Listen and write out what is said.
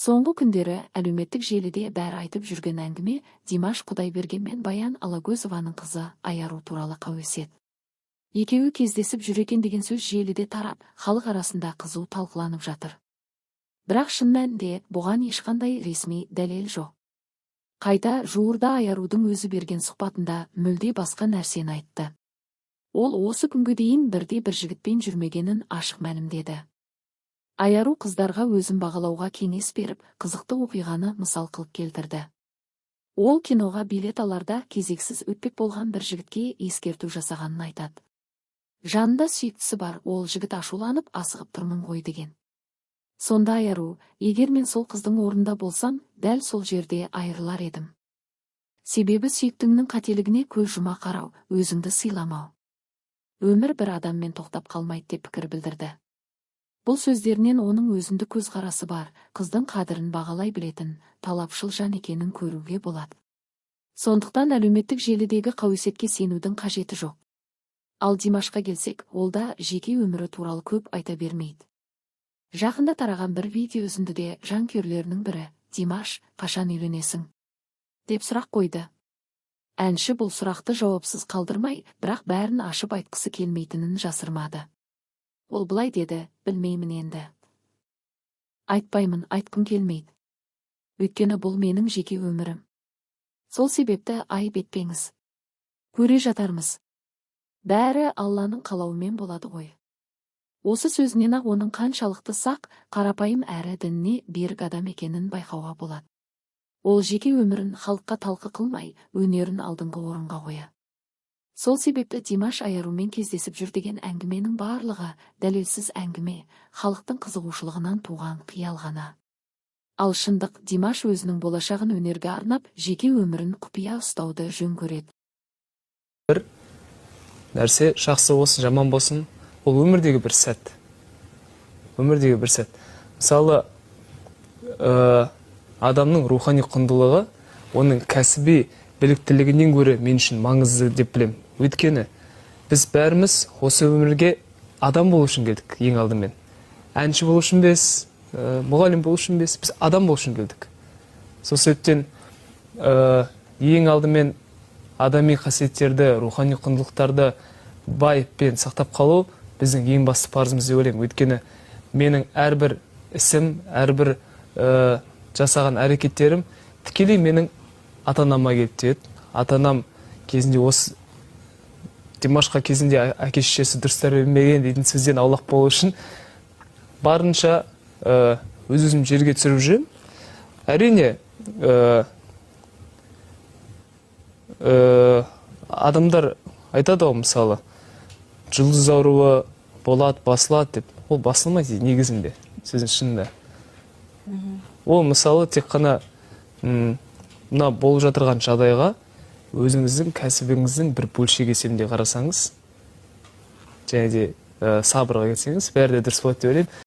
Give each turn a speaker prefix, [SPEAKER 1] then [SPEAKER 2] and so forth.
[SPEAKER 1] Соңғы күндері әлеуметтік желіде бәрі айтып жүрген әңгіме Димаш Құдайберген мен Баян Алагөзованың қызы Айару туралы қауесет. Екеуі кездесіп жүр екен деген сөз желіде тарап, халық арасында қызу талқыланып жатыр. Бірақ шын мәнінде бұған ешқандай ресми дәлел жоқ. Қайта жуырда Айарудың өзі берген сұхбатында мүлде басқа нәрсені айтты. Ол осы күнге дейін бірде-бір жігітпен жүрмегенін ашық мәлімдеді. Айару қыздарға өзін бағалауға кеңес беріп, қызықты оқиғаны мысал қылып келтірді. Ол киноға билет аларда кезексіз өтпек болған бір жігітке ескерту жасағанын айтады. Жанында сүйіктісі бар, ол жігіт ашуланып асығып тұрмын ғой деген. Сонда Айару, егер мен сол қыздың орнында болсам, дәл сол жерде айырылар едім. Себебі сүйіктіңнің қателігіне көз жұма қарау, өзіңді сыйламау. Өмір бір адаммен тоқтап қалмайды деп пікір білдірді. Бұл сөздерінен оның өзіндік көзқарасы бар, қыздың қадірін бағалай білетін, талапшыл жан екенін көруге болады. Сондықтан әлеуметтік желідегі қауесетке сенудің қажеті жоқ. Ал Димашқа келсек, ол да жеке өмірі туралы көп айта бермейді. Жақында тараған бір видео үзіндіде жанкүйерлерінің бірі, Димаш, қашан үйленесің? деп сұрақ қойды. Әнші бұл сұрақты жауапсыз қалдырмай, бірақ бәрін ашып айтқысы келмейтінін жасырмады. Ол былай деді, білмеймін енді. Айтпаймын, айтқым келмейді. Өйткені бұл менің жеке өмірім. Сол себепті айып етпеңіз. Көре жатармыз. Бәрі Алланың қалауымен болады ғой. Осы сөзінен ақ оның қаншалықты сақ, қарапайым әрі дініне берік адам екенін байқауға болады. Ол жеке өмірін халыққа талқы қылмай, өнерін алдыңғы орынға қояды. Сол себепті Димаш Айарумен кездесіп жүр деген әңгіменің барлығы дәлелсіз әңгіме, халықтың қызығушылығынан туған қиял ғана. Ал шындық, Димаш өзінің болашағын өнерге арнап, жеке өмірін құпия ұстауды жөн көреді.
[SPEAKER 2] Бір нәрсе жақсы болсын, жаман болсын, ол өмірдегі бір сәт. Өмірдегі бір сәт. Мысалы, адамның рухани құндылығы, оның кәсіби біліктілігінен гөрі мен үшін маңызды деп білем. Өйткені біз бәріміз осы өмірге адам болу үшін келдік ең алдымен. Әнші болу үшін емес, мұғалім болу үшін емес, біз адам болу үшін келдік. Сол себептен ең алдымен адами қасиеттерді, рухани құндылықтарды байыппен сақтап қалу біздің ең басты парызымыз деп ойлаймын. Өйткені менің әрбір ісім, әрбір жасаған әрекеттерім тікелей менің ата-анама келіп тиеді. Ата-анам кезінде осы Димашқа кезінде әке-шешесі дұрыс тәрбиелемеген дейтін сөзден аулақ болу үшін барынша өз-өзім жерге түсіріп жүрмін. Әрине, адамдар айтады ғой, мысалы, жұлдыз ауруы болады, басылады деп. Ол басылмайды негізінде, сөздің шынында. Ол мысалы тек қана мына болып жатырған жағдайға өзіңіздің кәсібіңіздің бір бөлшегі есебінде қарасаңыз, және де сабырға келсеңіз, бәрі де дұрыс болады деп ойлаймын.